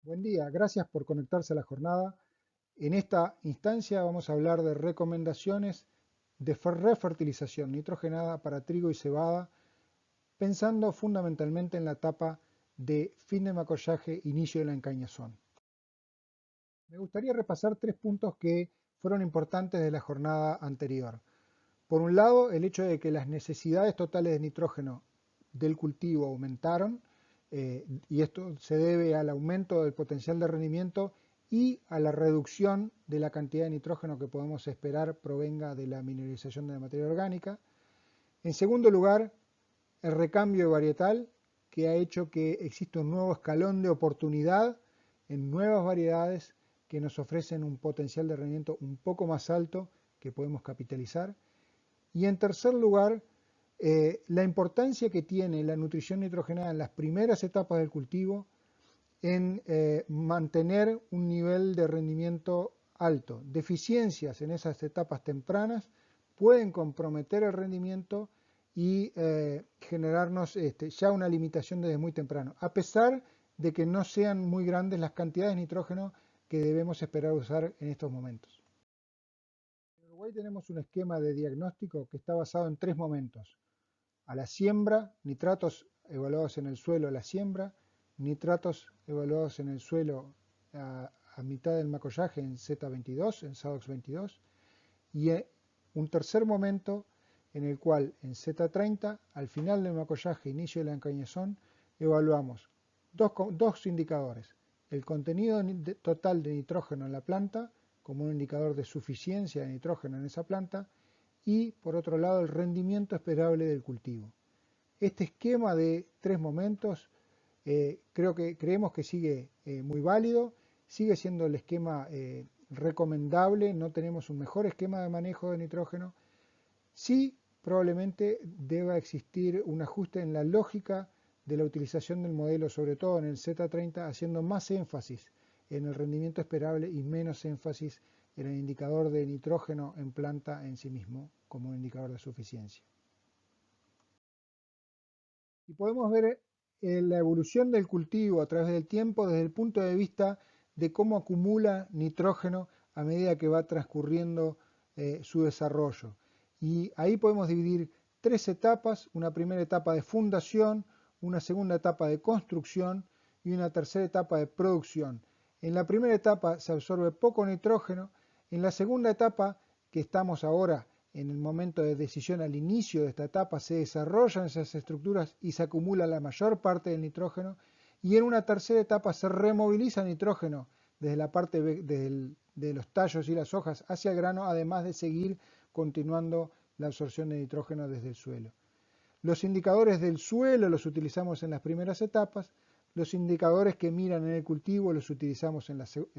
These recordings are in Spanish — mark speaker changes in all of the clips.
Speaker 1: Buen día, gracias por conectarse a la jornada. En esta instancia vamos a hablar de recomendaciones de refertilización nitrogenada para trigo y cebada, pensando fundamentalmente en la etapa de fin de macollaje, inicio de la encañazón. Me gustaría repasar tres puntos que fueron importantes de la jornada anterior. Por un lado, el hecho de que las necesidades totales de nitrógeno del cultivo aumentaron, y esto se debe al aumento del potencial de rendimiento y a la reducción de la cantidad de nitrógeno que podemos esperar provenga de la mineralización de la materia orgánica. En segundo lugar, el recambio varietal, que ha hecho que exista un nuevo escalón de oportunidad en nuevas variedades que nos ofrecen un potencial de rendimiento un poco más alto que podemos capitalizar. Y en tercer lugar, la importancia que tiene la nutrición nitrogenada en las primeras etapas del cultivo en mantener un nivel de rendimiento alto. Deficiencias en esas etapas tempranas pueden comprometer el rendimiento y generarnos ya una limitación desde muy temprano, a pesar de que no sean muy grandes las cantidades de nitrógeno que debemos esperar usar en estos momentos. En Uruguay tenemos un esquema de diagnóstico que está basado en tres momentos: a la siembra, nitratos evaluados en el suelo a la siembra, nitratos evaluados en el suelo a mitad del macollaje en Z22, en SADOX 22, y un tercer momento en el cual en Z30, al final del macollaje, inicio de la encañazón, evaluamos dos indicadores: el contenido total de nitrógeno en la planta, como un indicador de suficiencia de nitrógeno en esa planta, y por otro lado el rendimiento esperable del cultivo. Este esquema de tres momentos creemos que sigue muy válido, sigue siendo el esquema recomendable, no tenemos un mejor esquema de manejo de nitrógeno. Sí, probablemente deba existir un ajuste en la lógica de la utilización del modelo, sobre todo en el Z30, haciendo más énfasis en el rendimiento esperable y menos énfasis en el indicador de nitrógeno en planta en sí mismo como un indicador de suficiencia. Y podemos ver la evolución del cultivo a través del tiempo desde el punto de vista de cómo acumula nitrógeno a medida que va transcurriendo su desarrollo. Y ahí podemos dividir tres etapas: una primera etapa de fundación, una segunda etapa de construcción y una tercera etapa de producción. En la primera etapa se absorbe poco nitrógeno. En la segunda etapa, que estamos ahora en el momento de decisión al inicio de esta etapa, se desarrollan esas estructuras y se acumula la mayor parte del nitrógeno, y en una tercera etapa se removiliza nitrógeno desde la parte de los tallos y las hojas hacia el grano, además de seguir continuando la absorción de nitrógeno desde el suelo. Los indicadores del suelo los utilizamos en las primeras etapas, los indicadores que miran en el cultivo los utilizamos en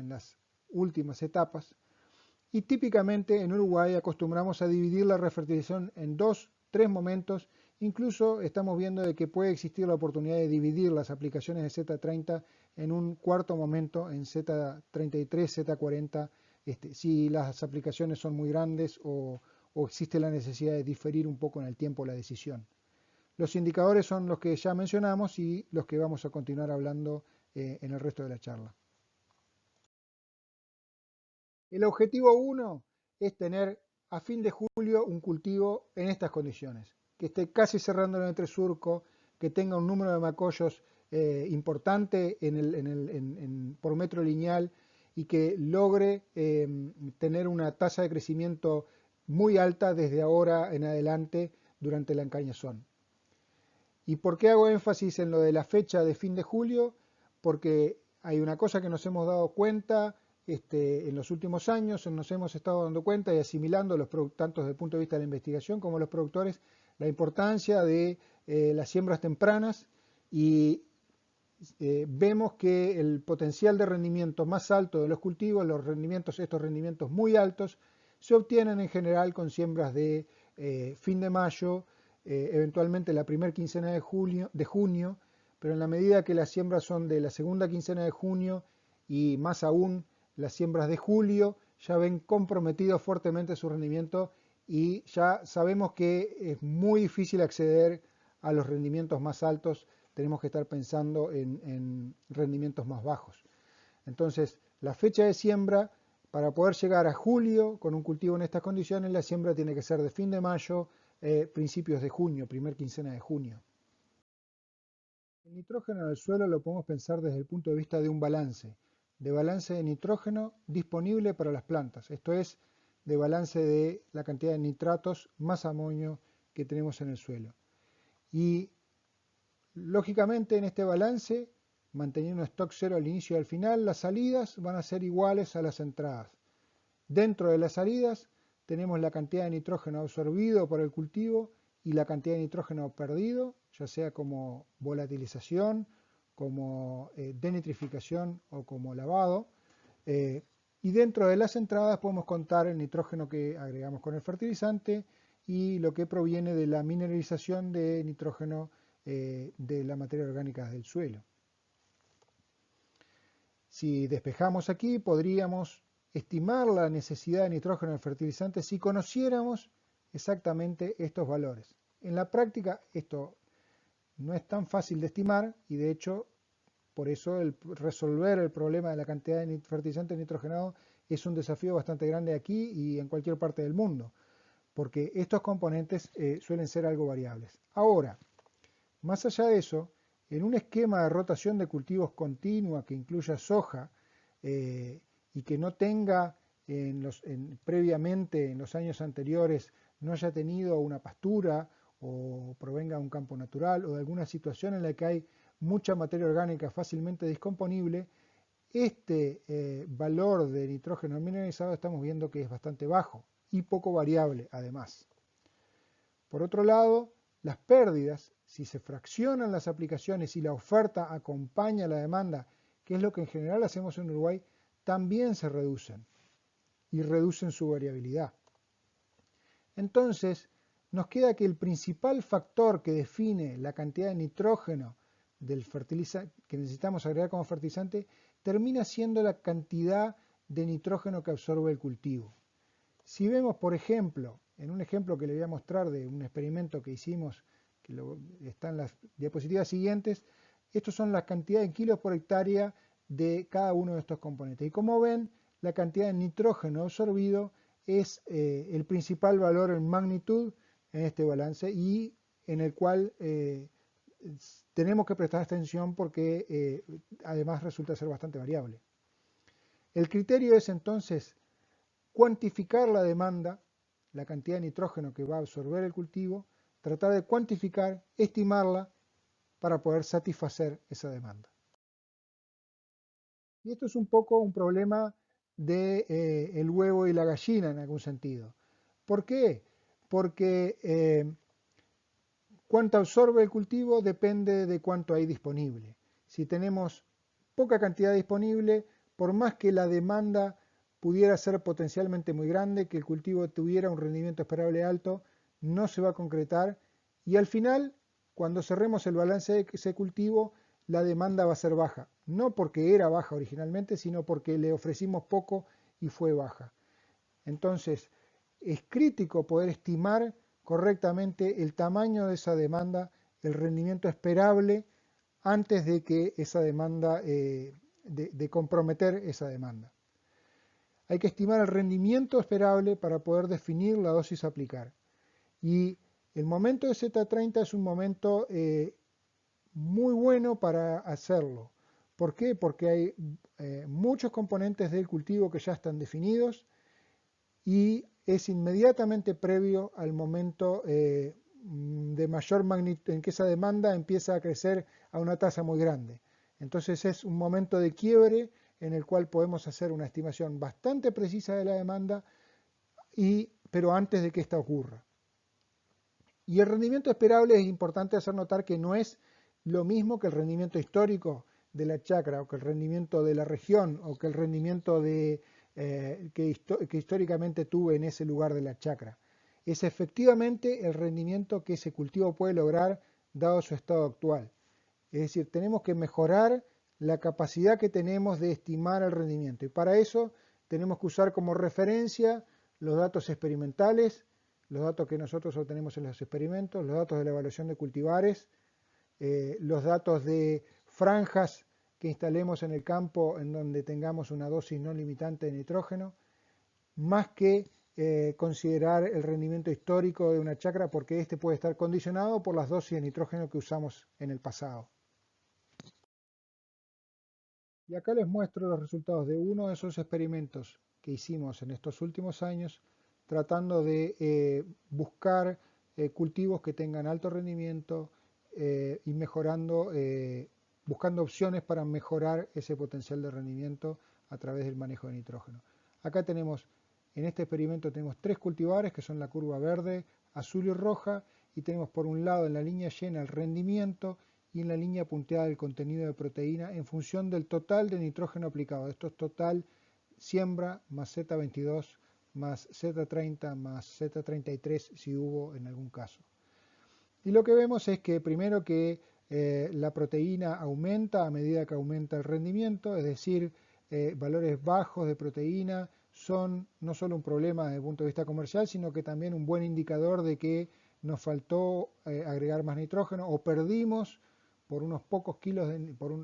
Speaker 1: las últimas etapas. Y típicamente en Uruguay acostumbramos a dividir la refertilización en tres momentos. Incluso estamos viendo de que puede existir la oportunidad de dividir las aplicaciones de Z30 en un cuarto momento, en Z33, Z40, si las aplicaciones son muy grandes o existe la necesidad de diferir un poco en el tiempo la decisión. Los indicadores son los que ya mencionamos y los que vamos a continuar hablando en el resto de la charla. El objetivo 1 es tener a fin de julio un cultivo en estas condiciones, que esté casi cerrando el entresurco, que tenga un número de macollos importante por metro lineal y que logre tener una tasa de crecimiento muy alta desde ahora en adelante durante la encañazón. ¿Y por qué hago énfasis en lo de la fecha de fin de julio? Porque hay una cosa que nos hemos dado cuenta en los últimos años, nos hemos estado dando cuenta y asimilando, tanto desde el punto de vista de la investigación como los productores, la importancia de las siembras tempranas, y vemos que el potencial de rendimiento más alto de los cultivos, estos rendimientos muy altos, se obtienen en general con siembras de fin de mayo, eventualmente la primera quincena de junio, pero en la medida que las siembras son de la segunda quincena de junio y más aún las siembras de julio, ya ven comprometido fuertemente su rendimiento y ya sabemos que es muy difícil acceder a los rendimientos más altos. Tenemos que estar pensando en rendimientos más bajos. Entonces, la fecha de siembra, para poder llegar a julio con un cultivo en estas condiciones, la siembra tiene que ser de fin de mayo, principios de junio, primer quincena de junio. El nitrógeno del suelo lo podemos pensar desde el punto de vista de un balance, de balance de nitrógeno disponible para las plantas, esto es, de balance de la cantidad de nitratos más amonio que tenemos en el suelo. Y lógicamente en este balance, manteniendo stock cero al inicio y al final, las salidas van a ser iguales a las entradas. Dentro de las salidas tenemos la cantidad de nitrógeno absorbido por el cultivo y la cantidad de nitrógeno perdido, ya sea como volatilización, como denitrificación o como lavado. Y dentro de las entradas podemos contar el nitrógeno que agregamos con el fertilizante y lo que proviene de la mineralización de nitrógeno de la materia orgánica del suelo. Si despejamos aquí, podríamos estimar la necesidad de nitrógeno del fertilizante si conociéramos exactamente estos valores. En la práctica esto no es tan fácil de estimar y de hecho por eso resolver el problema de la cantidad de fertilizante nitrogenado es un desafío bastante grande aquí y en cualquier parte del mundo, porque estos componentes suelen ser algo variables. Ahora, más allá de eso, en un esquema de rotación de cultivos continua que incluya soja y que no tenga previamente en los años anteriores no haya tenido una pastura o provenga de un campo natural o de alguna situación en la que hay mucha materia orgánica fácilmente descomponible, este valor de nitrógeno mineralizado estamos viendo que es bastante bajo y poco variable además. Por otro lado, las pérdidas, si se fraccionan las aplicaciones y la oferta acompaña la demanda, que es lo que en general hacemos en Uruguay, también se reducen y reducen su variabilidad. Entonces, nos queda que el principal factor que define la cantidad de nitrógeno del fertilizante que necesitamos agregar como fertilizante termina siendo la cantidad de nitrógeno que absorbe el cultivo. Si vemos, por ejemplo, en un ejemplo que le voy a mostrar de un experimento que hicimos, que está en las diapositivas siguientes, estos son las cantidades de kilos por hectárea de cada uno de estos componentes. Y como ven, la cantidad de nitrógeno absorbido es el principal valor en magnitud en este balance y en el cual tenemos que prestar atención porque además resulta ser bastante variable. El criterio es entonces cuantificar la demanda, la cantidad de nitrógeno que va a absorber el cultivo, tratar de cuantificar, estimarla para poder satisfacer esa demanda. Y esto es un poco un problema de el huevo y la gallina en algún sentido. ¿Por qué? Porque cuánto absorbe el cultivo depende de cuánto hay disponible. Si tenemos poca cantidad disponible, por más que la demanda pudiera ser potencialmente muy grande, que el cultivo tuviera un rendimiento esperable alto, no se va a concretar y al final, cuando cerremos el balance de ese cultivo, la demanda va a ser baja. No porque era baja originalmente, sino porque le ofrecimos poco y fue baja. Entonces, es crítico poder estimar correctamente el tamaño de esa demanda, el rendimiento esperable, antes de que esa demanda, de comprometer esa demanda. Hay que estimar el rendimiento esperable para poder definir la dosis a aplicar. Y el momento de Z30 es un momento muy bueno para hacerlo. ¿Por qué? Porque hay muchos componentes del cultivo que ya están definidos y es inmediatamente previo al momento de mayor magnitud, en que esa demanda empieza a crecer a una tasa muy grande. Entonces es un momento de quiebre en el cual podemos hacer una estimación bastante precisa de la demanda, pero antes de que esta ocurra. Y el rendimiento esperable es importante hacer notar que no es lo mismo que el rendimiento histórico de la chacra, o que el rendimiento de la región, o que el rendimiento que históricamente tuve en ese lugar de la chacra. Es efectivamente el rendimiento que ese cultivo puede lograr dado su estado actual. Es decir, tenemos que mejorar la capacidad que tenemos de estimar el rendimiento. Y para eso tenemos que usar como referencia los datos experimentales, los datos que nosotros obtenemos en los experimentos, los datos de la evaluación de cultivares, los datos de franjas que instalemos en el campo en donde tengamos una dosis no limitante de nitrógeno, más que considerar el rendimiento histórico de una chacra, porque este puede estar condicionado por las dosis de nitrógeno que usamos en el pasado. Y acá les muestro los resultados de uno de esos experimentos que hicimos en estos últimos años, tratando de buscar cultivos que tengan alto rendimiento y mejorando, buscando opciones para mejorar ese potencial de rendimiento a través del manejo de nitrógeno. Acá tenemos, en este experimento tenemos 3 cultivares que son la curva verde, azul y roja, y tenemos por un lado en la línea llena el rendimiento y en la línea punteada el contenido de proteína en función del total de nitrógeno aplicado. Esto es total siembra más Z22 más Z30 más Z33 si hubo en algún caso. Y lo que vemos es que primero que la proteína aumenta a medida que aumenta el rendimiento, es decir, valores bajos de proteína son no solo un problema desde el punto de vista comercial, sino que también un buen indicador de que nos faltó agregar más nitrógeno o perdimos por unos pocos kilos,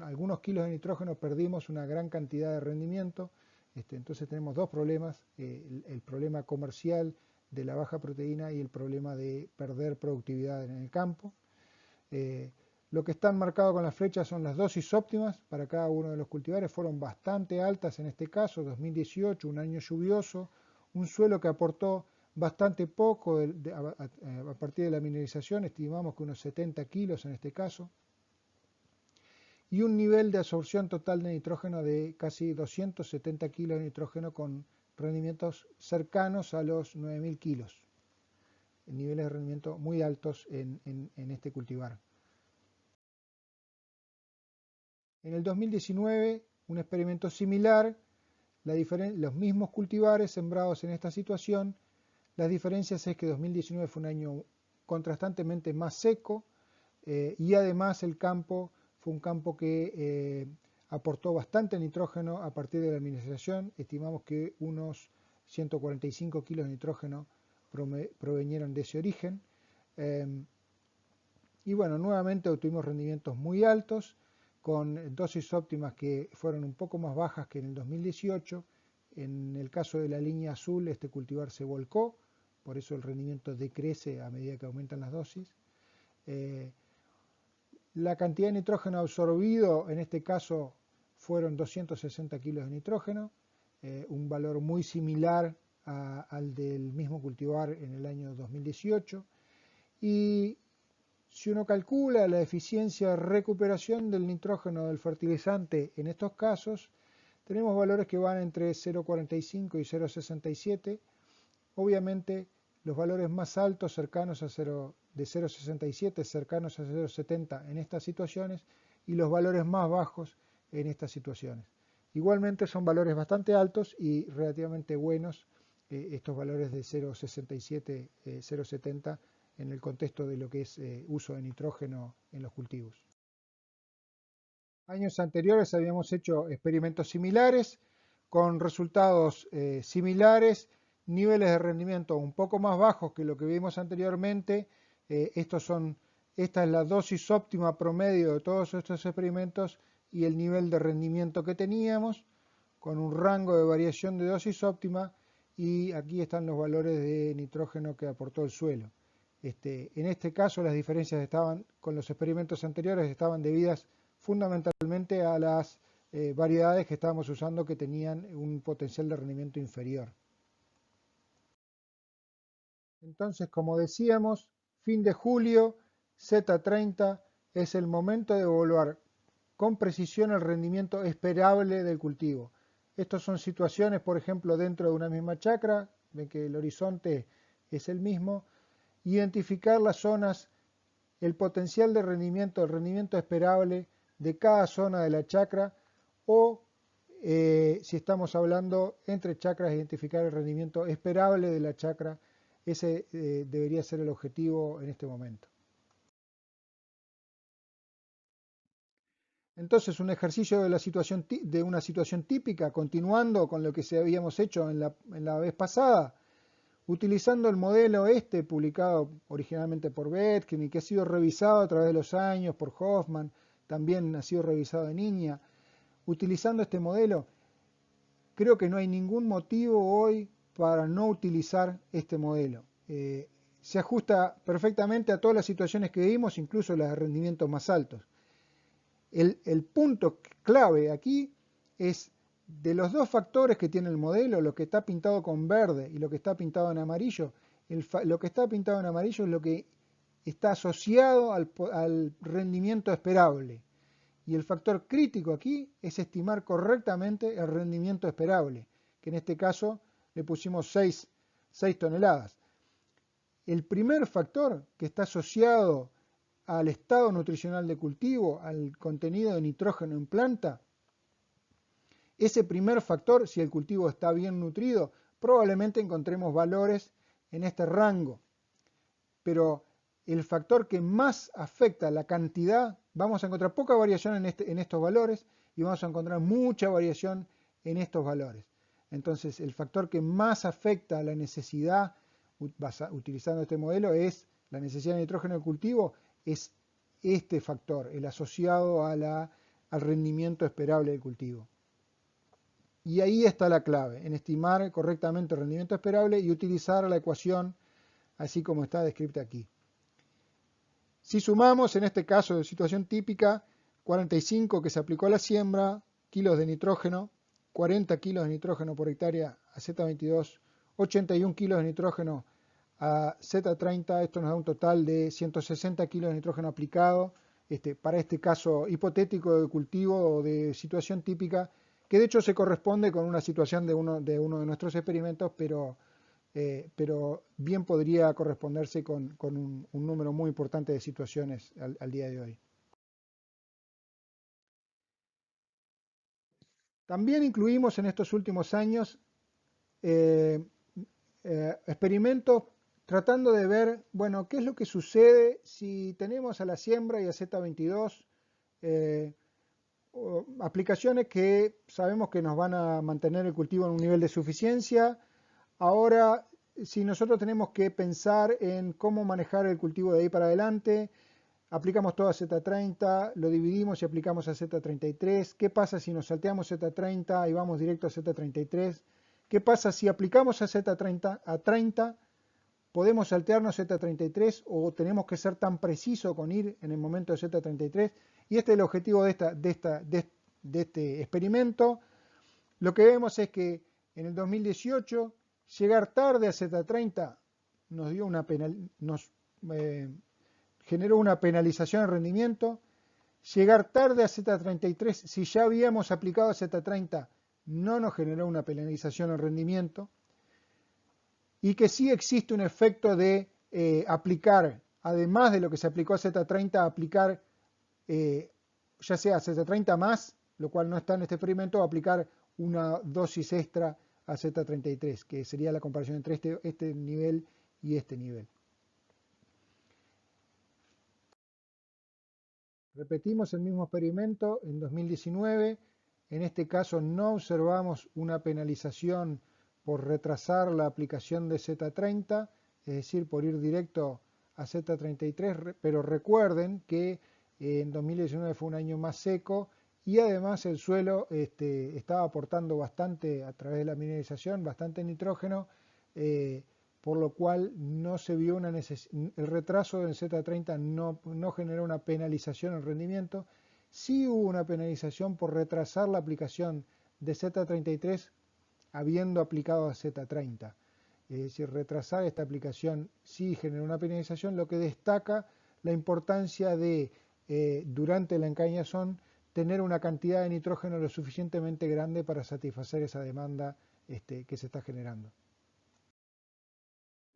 Speaker 1: algunos kilos de nitrógeno perdimos una gran cantidad de rendimiento. Entonces tenemos dos problemas, el problema comercial de la baja proteína y el problema de perder productividad en el campo. Lo que están marcado con las flechas son las dosis óptimas para cada uno de los cultivares, fueron bastante altas en este caso, 2018, un año lluvioso, un suelo que aportó bastante poco a partir de la mineralización, estimamos que unos 70 kilos en este caso, y un nivel de absorción total de nitrógeno de casi 270 kilos de nitrógeno con rendimientos cercanos a los 9.000 kilos, niveles de rendimiento muy altos en este cultivar. En el 2019, un experimento similar, los mismos cultivares sembrados en esta situación, las diferencias es que 2019 fue un año contrastantemente más seco y además el campo fue un campo que aportó bastante nitrógeno a partir de la mineralización, estimamos que unos 145 kilos de nitrógeno provenieron de ese origen. Y bueno, nuevamente obtuvimos rendimientos muy altos, con dosis óptimas que fueron un poco más bajas que en el 2018. En el caso de la línea azul, este cultivar se volcó, por eso el rendimiento decrece a medida que aumentan las dosis. La cantidad de nitrógeno absorbido, en este caso, fueron 260 kilos de nitrógeno, un valor muy similar al del mismo cultivar en el año 2018. Y si uno calcula la eficiencia de recuperación del nitrógeno del fertilizante en estos casos, tenemos valores que van entre 0,45 y 0,67. Obviamente los valores más altos cercanos a de 0,67 cercanos a 0,70 en estas situaciones y los valores más bajos en estas situaciones. Igualmente son valores bastante altos y relativamente buenos estos valores de 0,67, 0,70 en el contexto de lo que es uso de nitrógeno en los cultivos. Años anteriores habíamos hecho experimentos similares con resultados similares, niveles de rendimiento un poco más bajos que lo que vimos anteriormente. Esta es la dosis óptima promedio de todos estos experimentos y el nivel de rendimiento que teníamos, con un rango de variación de dosis óptima, y aquí están los valores de nitrógeno que aportó el suelo. En este caso las diferencias con los experimentos anteriores estaban debidas fundamentalmente a las variedades que estábamos usando que tenían un potencial de rendimiento inferior. Entonces, como decíamos, fin de julio, Z30 es el momento de evaluar con precisión el rendimiento esperable del cultivo. Estas son situaciones, por ejemplo, dentro de una misma chacra, ven que el horizonte es el mismo, identificar las zonas, el potencial de rendimiento, el rendimiento esperable de cada zona de la chacra, o si estamos hablando entre chacras, identificar el rendimiento esperable de la chacra. Ese debería ser el objetivo en este momento. Entonces, un ejercicio de una situación típica, continuando con lo que habíamos hecho en la vez pasada, utilizando el modelo publicado originalmente por Betkin y que ha sido revisado a través de los años por Hoffman, también ha sido revisado en INEA. utilizando este modelo, creo que no hay ningún motivo hoy para no utilizar este modelo. Se ajusta perfectamente a todas las situaciones que vimos, incluso las de rendimientos más altos. El punto clave aquí es de los dos factores que tiene el modelo, lo que está pintado con verde y lo que está pintado en amarillo. Lo que está pintado en amarillo es lo que está asociado al rendimiento esperable. Y el factor crítico aquí es estimar correctamente el rendimiento esperable, que en este caso le pusimos 6 toneladas. El primer factor que está asociado al estado nutricional de cultivo, al contenido de nitrógeno en planta, ese primer factor, si el cultivo está bien nutrido, probablemente encontremos valores en este rango. Pero el factor que más afecta la cantidad, vamos a encontrar poca variación en estos valores y vamos a encontrar mucha variación en estos valores. Entonces, el factor que más afecta a la necesidad, utilizando este modelo, es la necesidad de nitrógeno de cultivo, es este factor, el asociado al rendimiento esperable del cultivo. Y ahí está la clave, en estimar correctamente el rendimiento esperable y utilizar la ecuación así como está descrita aquí. Si sumamos, en este caso de situación típica, 45 que se aplicó a la siembra, kilos de nitrógeno, 40 kilos de nitrógeno por hectárea a Z22, 81 kilos de nitrógeno a Z30, esto nos da un total de 160 kilos de nitrógeno aplicado, para este caso hipotético de cultivo o de situación típica, que de hecho se corresponde con una situación de uno de nuestros experimentos, pero bien podría corresponderse con un número muy importante de situaciones al día de hoy. También incluimos en estos últimos años experimentos tratando de ver, bueno, qué es lo que sucede si tenemos a la siembra y a Z22 aplicaciones que sabemos que nos van a mantener el cultivo en un nivel de suficiencia. Ahora, si nosotros tenemos que pensar en cómo manejar el cultivo de ahí para adelante, aplicamos todo a Z30, lo dividimos y aplicamos a Z33. ¿Qué pasa si nos salteamos Z30 y vamos directo a Z33? ¿Qué pasa si aplicamos a Z30 a 30? ¿Podemos saltearnos Z33 o tenemos que ser tan precisos con ir en el momento de Z33? Y este es el objetivo de este experimento. Lo que vemos es que en el 2018 llegar tarde a Z30 nos generó una penalización de rendimiento. Llegar tarde a Z33, si ya habíamos aplicado a Z30, no nos generó una penalización en rendimiento. Y que sí existe un efecto de aplicar, además de lo que se aplicó a Z30, aplicar ya sea a Z30 más, lo cual no está en este experimento, o aplicar una dosis extra a Z33, que sería la comparación entre este nivel y este nivel. Repetimos el mismo experimento en 2019. En este caso no observamos una penalización por retrasar la aplicación de Z30, es decir, por ir directo a Z33, pero recuerden que en 2019 fue un año más seco y además el suelo estaba aportando bastante a través de la mineralización, bastante nitrógeno, por lo cual no se vio el retraso del Z30 no generó una penalización en rendimiento. Sí hubo una penalización por retrasar la aplicación de Z33 habiendo aplicado a Z30. Es decir, retrasar esta aplicación sí generó una penalización, lo que destaca la importancia de, durante la encañazón, tener una cantidad de nitrógeno lo suficientemente grande para satisfacer esa demanda que se está generando.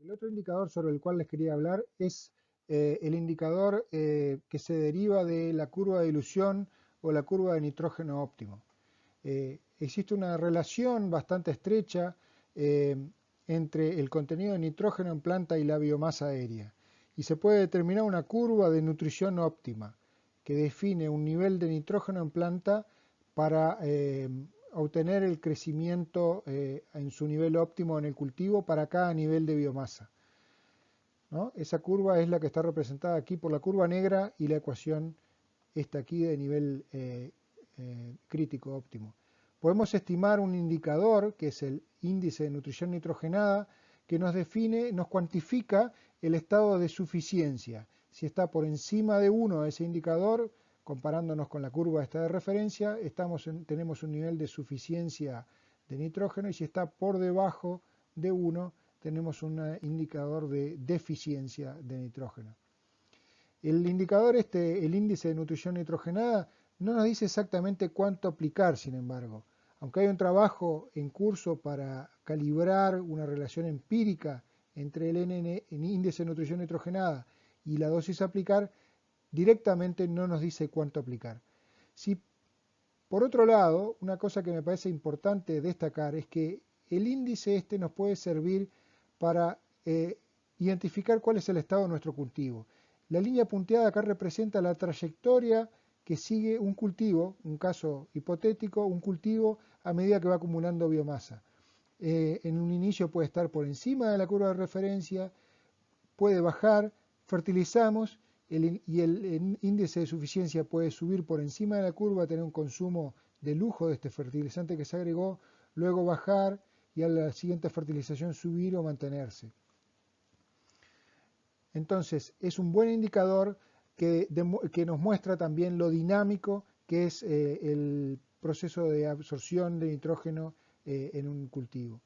Speaker 1: El otro indicador sobre el cual les quería hablar es el indicador que se deriva de la curva de dilución o la curva de nitrógeno óptimo. Existe una relación bastante estrecha entre el contenido de nitrógeno en planta y la biomasa aérea. Y se puede determinar una curva de nutrición óptima que define un nivel de nitrógeno en planta para obtener el crecimiento en su nivel óptimo en el cultivo para cada nivel de biomasa, ¿no? Esa curva es la que está representada aquí por la curva negra y la ecuación esta aquí de nivel crítico óptimo. Podemos estimar un indicador, que es el índice de nutrición nitrogenada, que nos define, nos cuantifica el estado de suficiencia. Si está por encima de 1 ese indicador, comparándonos con la curva esta de referencia, tenemos un nivel de suficiencia de nitrógeno, y si está por debajo de 1, tenemos un indicador de deficiencia de nitrógeno. El indicador el índice de nutrición nitrogenada, no nos dice exactamente cuánto aplicar, sin embargo. Aunque hay un trabajo en curso para calibrar una relación empírica entre el índice de nutrición nitrogenada y la dosis a aplicar, directamente no nos dice cuánto aplicar. Si, por otro lado, una cosa que me parece importante destacar es que el índice nos puede servir para identificar cuál es el estado de nuestro cultivo. La línea punteada acá representa la trayectoria que sigue un cultivo, un caso hipotético, un cultivo a medida que va acumulando biomasa. En un inicio puede estar por encima de la curva de referencia, puede bajar, fertilizamos y el índice de suficiencia puede subir por encima de la curva, tener un consumo de lujo de este fertilizante que se agregó, luego bajar y a la siguiente fertilización subir o mantenerse. Entonces, es un buen indicador que nos muestra también lo dinámico que es el proceso de absorción de nitrógeno en un cultivo.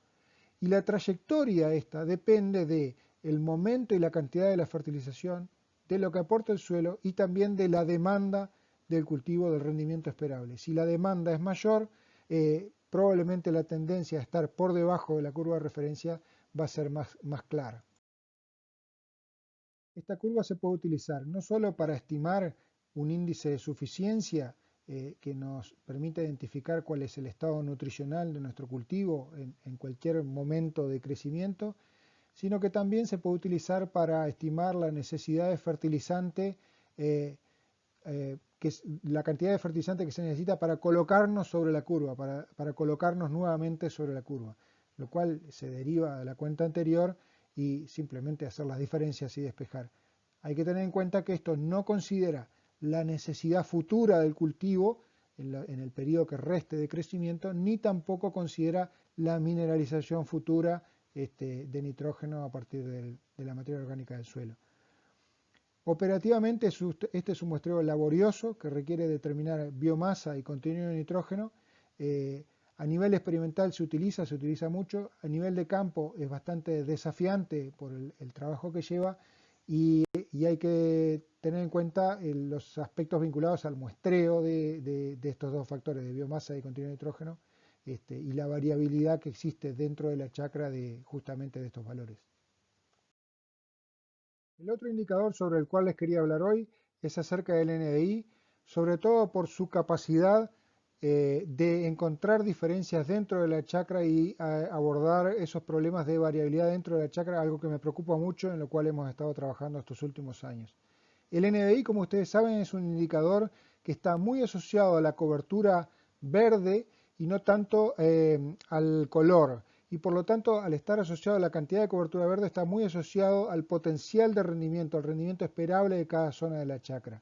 Speaker 1: Y la trayectoria esta depende del momento y la cantidad de la fertilización, de lo que aporta el suelo y también de la demanda del cultivo, del rendimiento esperable. Si la demanda es mayor, probablemente la tendencia a estar por debajo de la curva de referencia va a ser más clara. Esta curva se puede utilizar no solo para estimar un índice de suficiencia que nos permite identificar cuál es el estado nutricional de nuestro cultivo en cualquier momento de crecimiento, sino que también se puede utilizar para estimar la necesidad de fertilizante, que es la cantidad de fertilizante que se necesita para colocarnos sobre la curva, para colocarnos nuevamente sobre la curva, lo cual se deriva de la cuenta anterior y simplemente hacer las diferencias y despejar. Hay que tener en cuenta que esto no considera la necesidad futura del cultivo en el periodo que reste de crecimiento, ni tampoco considera la mineralización futura de nitrógeno a partir de la materia orgánica del suelo. Operativamente este es un muestreo laborioso que requiere determinar biomasa y contenido de nitrógeno. A nivel experimental se utiliza mucho, a nivel de campo es bastante desafiante por el trabajo que lleva y hay que tener en cuenta los aspectos vinculados al muestreo de estos dos factores, de biomasa y contenido de nitrógeno, y la variabilidad que existe dentro de la chacra justamente de estos valores. El otro indicador sobre el cual les quería hablar hoy es acerca del NDI, sobre todo por su capacidad de encontrar diferencias dentro de la chacra y abordar esos problemas de variabilidad dentro de la chacra, algo que me preocupa mucho, en lo cual hemos estado trabajando estos últimos años. El NDI, como ustedes saben, es un indicador que está muy asociado a la cobertura verde y no tanto al color. Y por lo tanto, al estar asociado a la cantidad de cobertura verde, está muy asociado al potencial de rendimiento, al rendimiento esperable de cada zona de la chacra.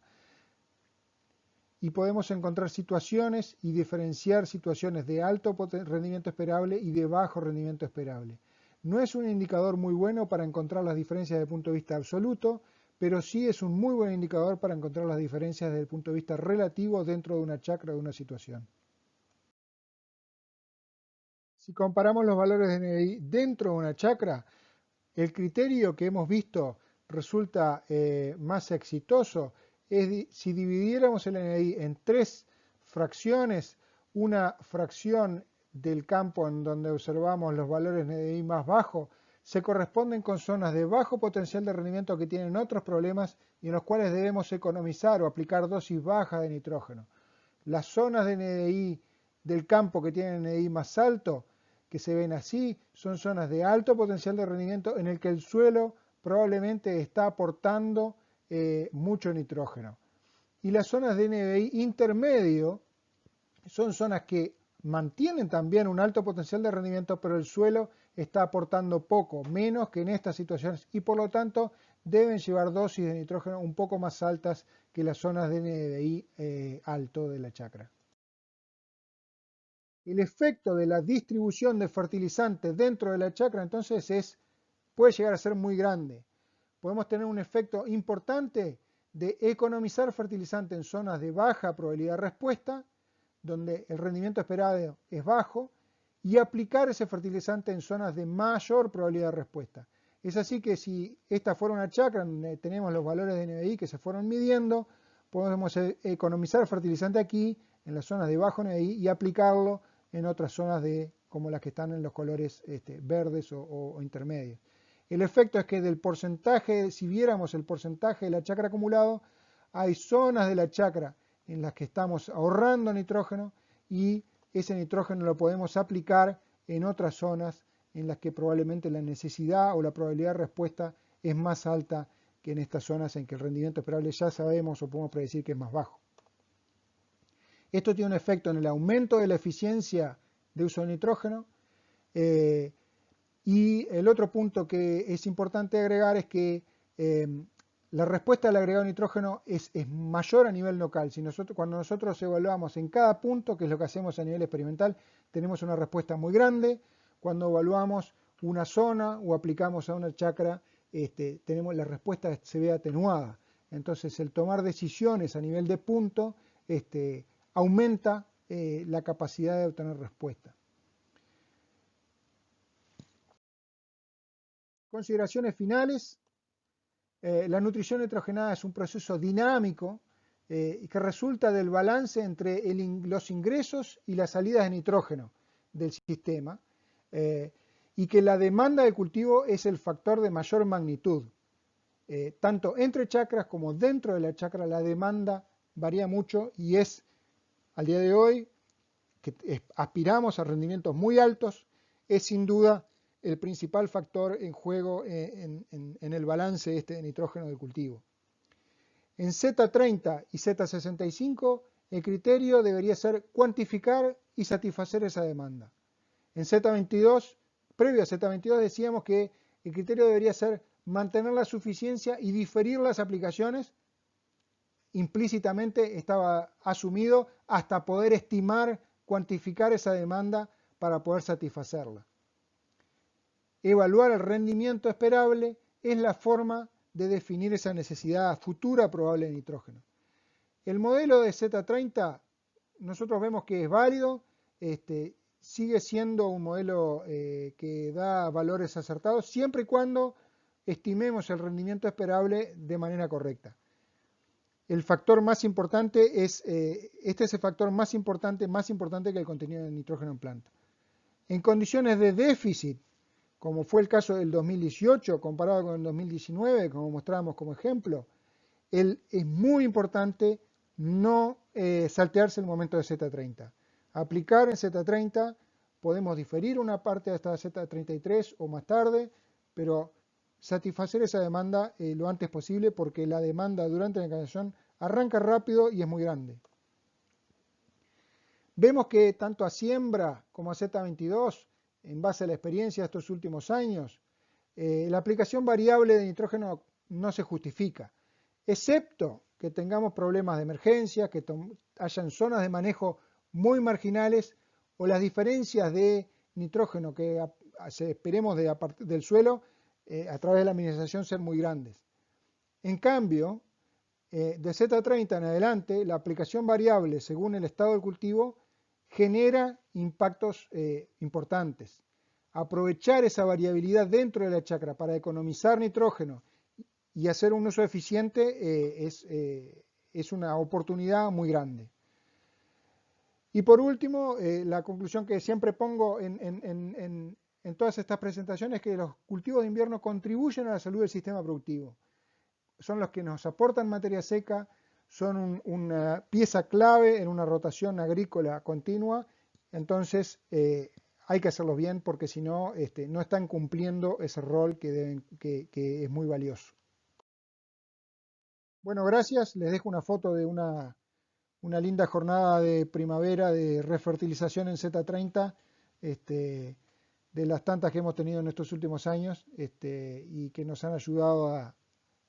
Speaker 1: Y podemos encontrar situaciones y diferenciar situaciones de alto rendimiento esperable y de bajo rendimiento esperable. No es un indicador muy bueno para encontrar las diferencias desde el punto de vista absoluto, pero sí es un muy buen indicador para encontrar las diferencias desde el punto de vista relativo dentro de una chacra o de una situación. Si comparamos los valores de NDI dentro de una chacra, el criterio que hemos visto resulta más exitoso es si dividiéramos el NDI en tres fracciones, una fracción del campo en donde observamos los valores NDI más bajos, se corresponden con zonas de bajo potencial de rendimiento que tienen otros problemas y en los cuales debemos economizar o aplicar dosis bajas de nitrógeno. Las zonas de NDI del campo que tienen NDI más alto, que se ven así, son zonas de alto potencial de rendimiento en el que el suelo probablemente está aportando mucho nitrógeno. Y las zonas de NDI intermedio son zonas que mantienen también un alto potencial de rendimiento, pero el suelo está aportando poco, menos que en estas situaciones, y por lo tanto deben llevar dosis de nitrógeno un poco más altas que las zonas de NDI alto de la chacra. El efecto de la distribución de fertilizantes dentro de la chacra entonces puede llegar a ser muy grande. Podemos tener un efecto importante de economizar fertilizante en zonas de baja probabilidad de respuesta, donde el rendimiento esperado es bajo, y aplicar ese fertilizante en zonas de mayor probabilidad de respuesta. Es así que si esta fuera una chacra donde tenemos los valores de NBI que se fueron midiendo, podemos economizar fertilizante aquí, en las zonas de bajo NBI, y aplicarlo en otras zonas como las que están en los colores verdes o intermedios. El efecto es que del porcentaje, si viéramos el porcentaje de la chacra acumulado, hay zonas de la chacra en las que estamos ahorrando nitrógeno y ese nitrógeno lo podemos aplicar en otras zonas en las que probablemente la necesidad o la probabilidad de respuesta es más alta que en estas zonas en que el rendimiento esperable ya sabemos o podemos predecir que es más bajo. Esto tiene un efecto en el aumento de la eficiencia de uso de nitrógeno. Y el otro punto que es importante agregar es que la respuesta al agregado de nitrógeno es mayor a nivel local. Cuando nosotros evaluamos en cada punto, que es lo que hacemos a nivel experimental, tenemos una respuesta muy grande. Cuando evaluamos una zona o aplicamos a una chacra, la respuesta se ve atenuada. Entonces, el tomar decisiones a nivel de punto aumenta la capacidad de obtener respuesta. Consideraciones finales. La nutrición nitrogenada es un proceso dinámico que resulta del balance entre los ingresos y las salidas de nitrógeno del sistema y que la demanda de cultivo es el factor de mayor magnitud. Tanto entre chacras como dentro de la chacra la demanda varía mucho y es al día de hoy que aspiramos a rendimientos muy altos, es sin duda el principal factor en juego en el balance de nitrógeno del cultivo. En Z30 y Z65 el criterio debería ser cuantificar y satisfacer esa demanda. En Z22, previo a Z22 decíamos que el criterio debería ser mantener la suficiencia y diferir las aplicaciones. Implícitamente estaba asumido hasta poder estimar, cuantificar esa demanda para poder satisfacerla. Evaluar el rendimiento esperable es la forma de definir esa necesidad futura probable de nitrógeno. El modelo de Z30 nosotros vemos que es válido, sigue siendo un modelo que da valores acertados siempre y cuando estimemos el rendimiento esperable de manera correcta. El factor más importante es el factor más importante que el contenido de nitrógeno en planta. En condiciones de déficit, como fue el caso del 2018 comparado con el 2019, como mostrábamos como ejemplo, es muy importante no saltearse el momento de Z30. Aplicar en Z30, podemos diferir una parte hasta Z33 o más tarde, pero satisfacer esa demanda lo antes posible porque la demanda durante la encañación arranca rápido y es muy grande. Vemos que tanto a siembra como a Z22, en base a la experiencia de estos últimos años, la aplicación variable de nitrógeno no se justifica, excepto que tengamos problemas de emergencia, que hayan zonas de manejo muy marginales o las diferencias de nitrógeno que esperemos del suelo a través de la mineración ser muy grandes. En cambio, de Z30 en adelante, la aplicación variable según el estado del cultivo genera impactos importantes. Aprovechar esa variabilidad dentro de la chacra para economizar nitrógeno y hacer un uso eficiente es una oportunidad muy grande. Y por último, la conclusión que siempre pongo en todas estas presentaciones es que los cultivos de invierno contribuyen a la salud del sistema productivo. Son los que nos aportan materia seca, son una pieza clave en una rotación agrícola continua, entonces hay que hacerlos bien porque si no, no están cumpliendo ese rol que es muy valioso. Bueno, gracias. Les dejo una foto de una linda jornada de primavera de refertilización en Z30, de las tantas que hemos tenido en estos últimos años y que nos han ayudado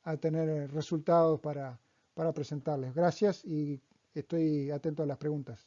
Speaker 1: a tener resultados para presentarles. Gracias y estoy atento a las preguntas.